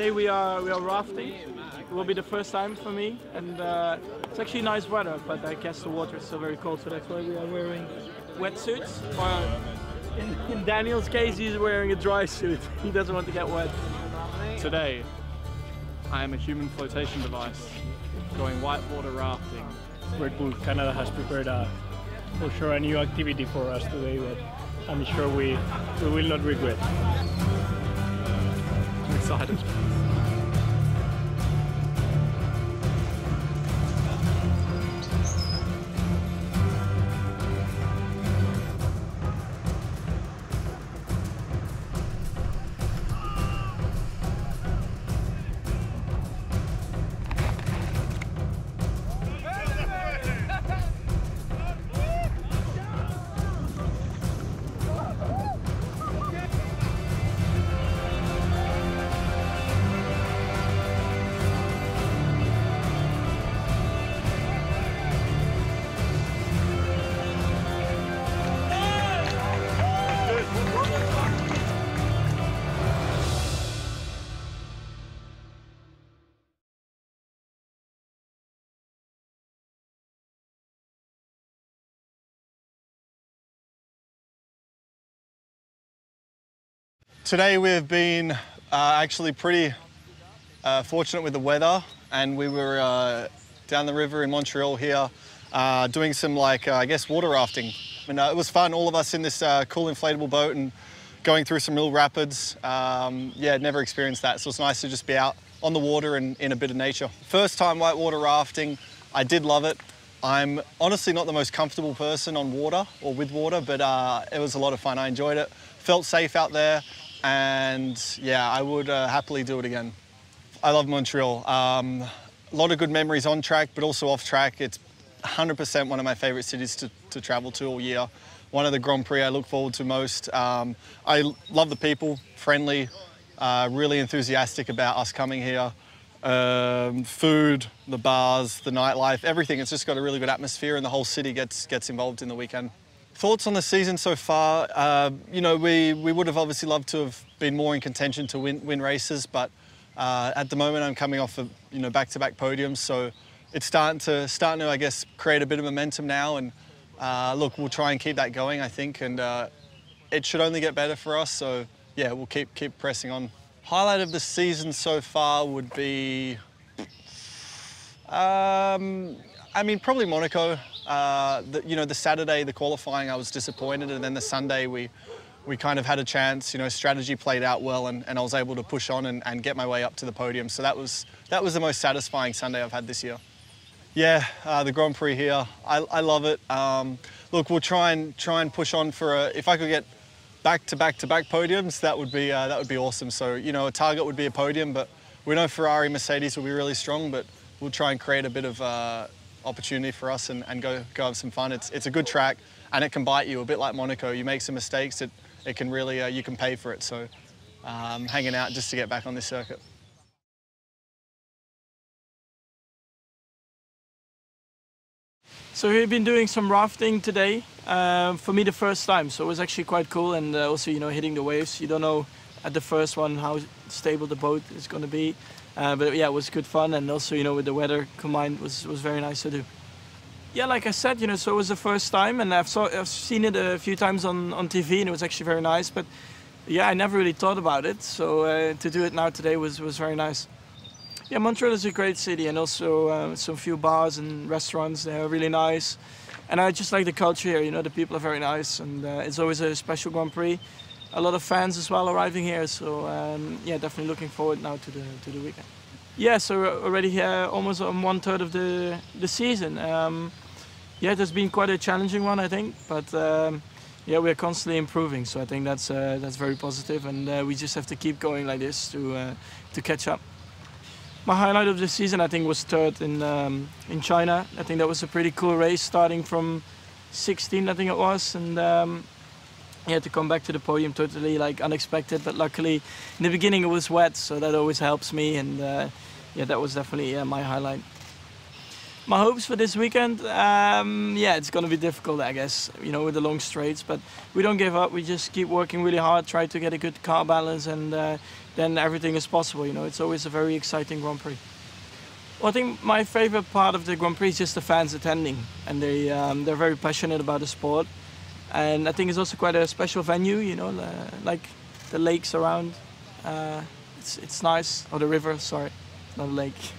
Today we are rafting. It will be the first time for me, and it's actually nice weather, but I guess the water is still very cold, so that's why we are wearing wetsuits. Or in Daniel's case, he's wearing a dry suit. He doesn't want to get wet. Today, I am a human flotation device going whitewater rafting. Red Bull Canada has prepared for sure a new activity for us today that I'm sure we will not regret. I'm excited. Today we've been actually pretty fortunate with the weather, and we were down the river in Montreal here doing some I guess water rafting. And it was fun, all of us in this cool inflatable boat and going through some real rapids. Yeah, never experienced that, so it's nice to just be out on the water and in a bit of nature. First time whitewater rafting, I did love it. I'm honestly not the most comfortable person on water or with water, but it was a lot of fun. I enjoyed it, felt safe out there. And yeah, I would happily do it again. I love Montreal. A lot of good memories on track, but also off track. It's 100% one of my favorite cities to travel to all year. One of the Grand Prix I look forward to most. I love the people, friendly, really enthusiastic about us coming here. Food, the bars, the nightlife, everything. It's just got a really good atmosphere, and the whole city gets involved in the weekend. Thoughts on the season so far? You know, we would have obviously loved to have been more in contention to win races, but at the moment I'm coming off of back-to-back podiums, so it's starting to I guess create a bit of momentum now. And look, we'll try and keep that going, I think, and it should only get better for us. So yeah, we'll keep pressing on. Highlight of the season so far would be, I mean, probably Monaco. The Saturday, the qualifying, I was disappointed, and then the Sunday we kind of had a chance. Strategy played out well, and I was able to push on and get my way up to the podium. So that was the most satisfying Sunday I've had this year. Yeah, the Grand Prix here, I love it. Look, we'll try and push on for if I could get back-to-back podiums, that would be awesome. So a target would be a podium, but we know Ferrari, Mercedes will be really strong, but we'll try and create a bit of opportunity for us and go have some fun. It's a good track, and it can bite you a bit like Monaco. You make some mistakes, it can really you can pay for it. So hanging out just to get back on this circuit. So we've been doing some rafting today. For me, the first time, so it was actually quite cool, and also hitting the waves. You don't know at the first one how stable the boat is going to be. But yeah, it was good fun, and also with the weather combined was very nice to do. Yeah, like I said, so it was the first time, and I've seen it a few times on TV, and it was actually very nice. But yeah, I never really thought about it, so to do it now today was very nice. Yeah, Montreal is a great city, and also some few bars and restaurants. They are really nice, and I just like the culture here. The people are very nice, and it's always a special Grand Prix. A lot of fans as well arriving here, so yeah, definitely looking forward now to the weekend. Yeah, so we're already here almost on 1/3 of the season. Yeah, it has been quite a challenging one, I think, but yeah, we're constantly improving, so I think that's very positive, and we just have to keep going like this to catch up. My highlight of the season, I think, was third in China. I think that was a pretty cool race, starting from 16, I think it was, and yeah, to come back to the podium totally unexpected. But luckily, in the beginning it was wet, so that always helps me, and yeah, that was definitely my highlight. My hopes for this weekend, yeah, it's going to be difficult, I guess, you know, with the long straights. But we don't give up. We just keep working really hard, try to get a good car balance, and then everything is possible. You know, it's always a very exciting Grand Prix. Well, I think my favorite part of the Grand Prix is just the fans attending, and they're very passionate about the sport. And I think it's also quite a special venue. You know, like the lakes around. It's nice. Or the river, sorry, not a lake.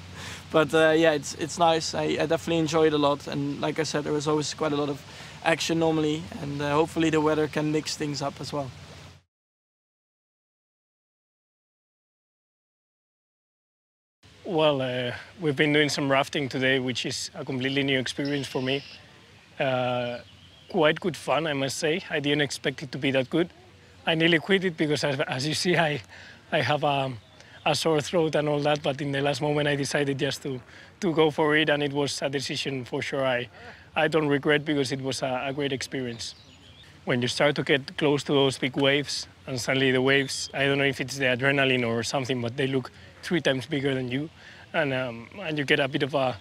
But yeah, it's nice. I definitely enjoy it a lot. And like I said, there was always quite a lot of action normally. And hopefully the weather can mix things up as well. Well, we've been doing some rafting today, which is a completely new experience for me. Quite good fun, I must say. I didn't expect it to be that good. I nearly quit it because, as you see, I have a sore throat and all that, but in the last moment I decided just to go for it, and it was a decision for sure I don't regret, because it was a great experience. When you start to get close to those big waves, and suddenly the waves, I don't know if it's the adrenaline or something, but they look 3 times bigger than you, and you get a bit of a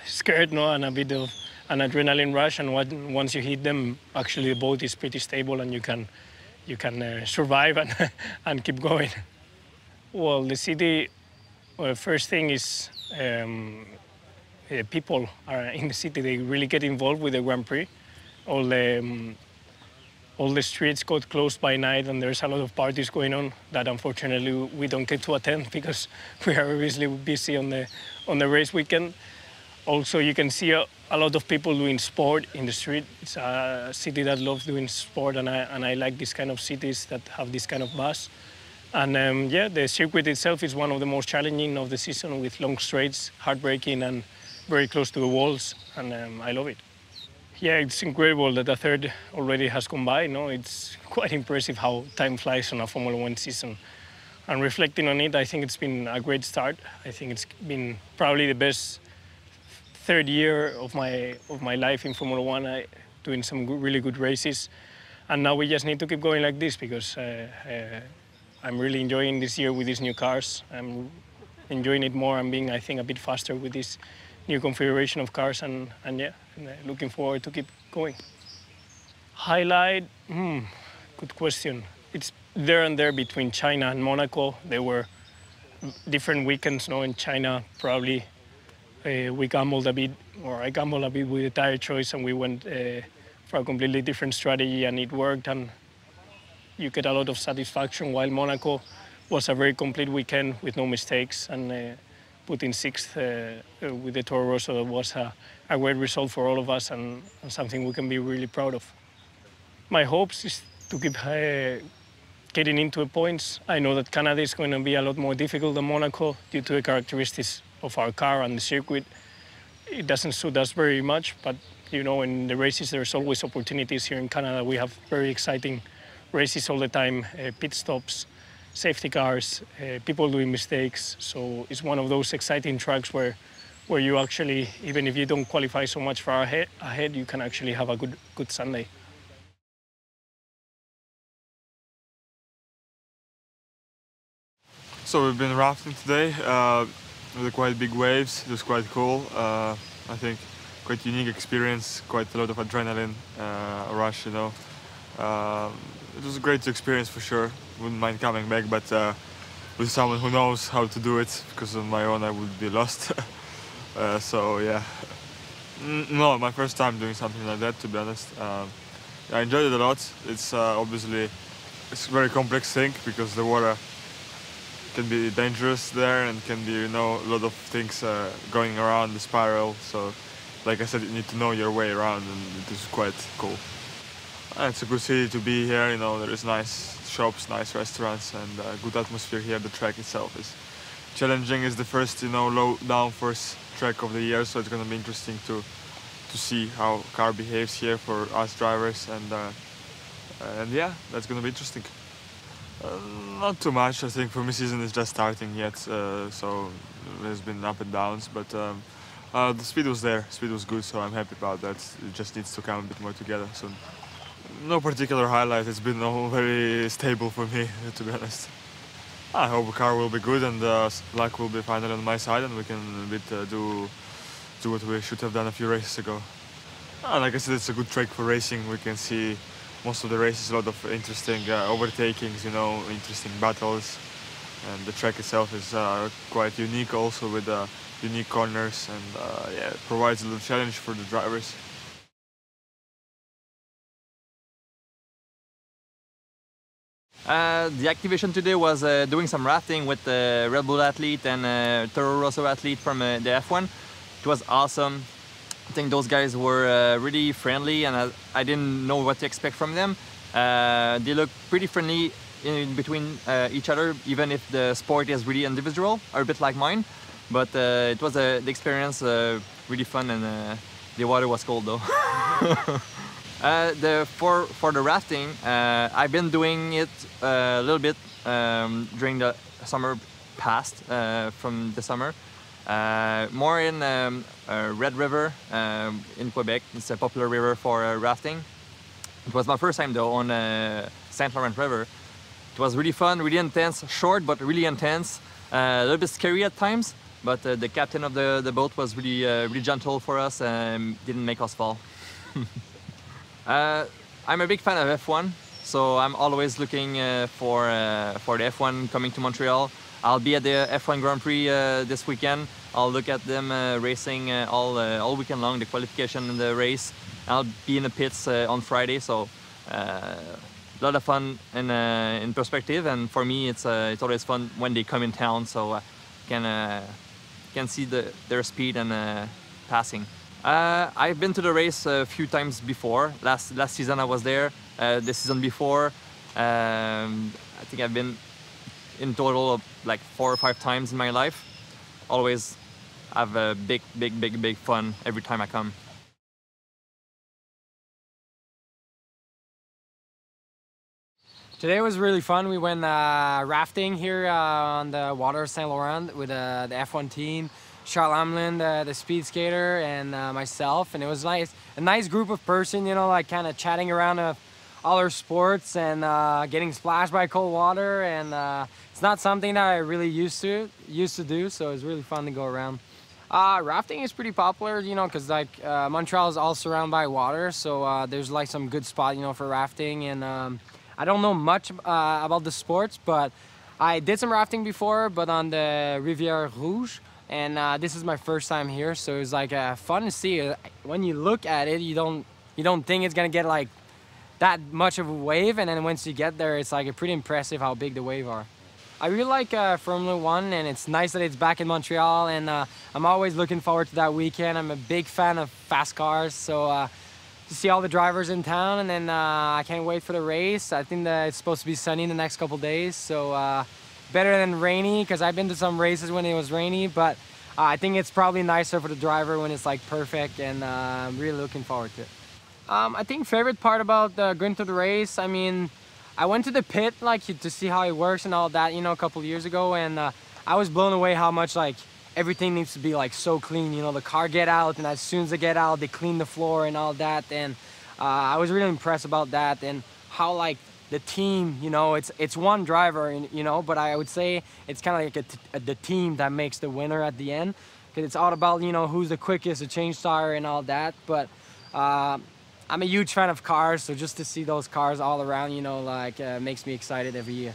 scared, no, and a bit of an adrenaline rush, and once you hit them, actually the boat is pretty stable and you can survive and keep going. Well, the city, first thing is people are in the city. They really get involved with the Grand Prix. All the streets got closed by night, and there's a lot of parties going on that unfortunately we don't get to attend because we are obviously busy on the race weekend. Also, you can see a lot of people doing sport in the street. It's a city that loves doing sport, and I like this kind of cities that have this kind of buzz. And yeah, the circuit itself is one of the most challenging of the season, with long straights, heartbreaking, and very close to the walls, and I love it. Yeah, it's incredible that a third already has come by. No, it's quite impressive how time flies on a Formula One season. And reflecting on it, I think it's been a great start. I think it's been probably the best third year of my life in Formula One, doing some really good races. And now we just need to keep going like this, because I'm really enjoying this year with these new cars. I'm enjoying it more. I'm being, I think, a bit faster with this new configuration of cars, and yeah, looking forward to keep going. Highlight, good question. It's there and there between China and Monaco. There were different weekends, in China. Probably we gambled a bit, or I gambled a bit with the tire choice, and we went for a completely different strategy, and it worked, and you get a lot of satisfaction, while Monaco was a very complete weekend with no mistakes, and putting 6th with the Toro Rosso was a great result for all of us, and something we can be really proud of. My hopes is to keep getting into the points. I know that Canada is going to be a lot more difficult than Monaco due to the characteristics of our car and the circuit. It doesn't suit us very much, but in the races there's always opportunities. Here in Canada we have very exciting races all the time, pit stops, safety cars, people doing mistakes. So it's one of those exciting tracks where you actually, even if you don't qualify so much far ahead, you can actually have a good Sunday. So we've been rafting today with the quite big waves. It was quite cool. I think quite unique experience, quite a lot of adrenaline rush, It was a great experience for sure. Wouldn't mind coming back, but with someone who knows how to do it, because on my own I would be lost. So yeah, no, my first time doing something like that, to be honest. I enjoyed it a lot. It's obviously a very complex thing, because the water can be dangerous there, and can be a lot of things going around the spiral. So like I said, you need to know your way around, and it is quite cool. It's a good city to be here. There is nice shops, nice restaurants, and good atmosphere here. The track itself is challenging. It's the first low downforce track of the year, so it's going to be interesting to see how car behaves here for us drivers, and yeah, that's going to be interesting. Not too much. I think for me, season is just starting yet, so there's been up and downs, but the speed was there. Speed was good, so I'm happy about that. It just needs to come a bit more together soon. No particular highlight. It's been all very stable for me, to be honest. I hope the car will be good, and luck will be finally on my side, and we can do do what we should have done a few races ago. Like I said, it's a good track for racing. We can see most of the races, a lot of interesting overtakings, you know, interesting battles. And the track itself is quite unique also, with unique corners, and yeah, it provides a little challenge for the drivers. The activation today was doing some rafting with the Red Bull athlete and Toro Rosso athlete from the F1. It was awesome. I think those guys were really friendly, and I didn't know what to expect from them. They look pretty friendly in between each other, even if the sport is really individual, or a bit like mine. But it was the experience really fun, and the water was cold though. For the rafting, I've been doing it a little bit during the summer past, from the summer. More in Red River in Quebec. It's a popular river for rafting. It was my first time though on St. Laurent River. It was really fun, really intense, short but really intense. A little bit scary at times, but the captain of the boat was really really gentle for us and didn't make us fall. I'm a big fan of F1, so I'm always looking for the F1 coming to Montreal. I'll be at the F1 Grand Prix this weekend. I'll look at them racing all weekend long, the qualification and the race. I'll be in the pits on Friday, so a lot of fun in perspective. And for me, it's always fun when they come in town, so I can see their speed and passing. I've been to the race a few times before. Last season I was there. The season before, I think I've been in total of like 4 or 5 times in my life. Always have a big fun every time I come. Today was really fun. We went rafting here on the water of Saint Laurent with the F1 team. Charles Hamlin, the speed skater, and myself, and it was nice. A nice group of person, you know, like kind of chatting around all our sports and getting splashed by cold water, and it's not something that I really used to do, so it was really fun to go around. Rafting is pretty popular, you know, because like Montreal is all surrounded by water, so there's like some good spot, you know, for rafting. And I don't know much about the sports, but I did some rafting before, but on the Rivière Rouge. And this is my first time here, so it was like fun to see. When you look at it, you don't think it's gonna get like that much of a wave, and then once you get there, it's like pretty impressive how big the waves are. I really like Formula 1, and it's nice that it's back in Montreal, and I'm always looking forward to that weekend. I'm a big fan of fast cars, so to see all the drivers in town, and then I can't wait for the race. I think that it's supposed to be sunny in the next couple days, so better than rainy, because I've been to some races when it was rainy, but I think it's probably nicer for the driver when it's like perfect, and I'm really looking forward to it. I think favorite part about going to the race, I mean, I went to the pit like to see how it works and all that, you know, a couple years ago, and I was blown away how much like everything needs to be like so clean. You know, the car get out, and as soon as they get out, they clean the floor and all that, and I was really impressed about that, and how like the team, you know, it's one driver, you know, but I would say it's kind of like the team that makes the winner at the end, because it's all about, you know, who's the quickest to change tire and all that. But I'm a huge fan of cars, so just to see those cars all around, you know, like makes me excited every year.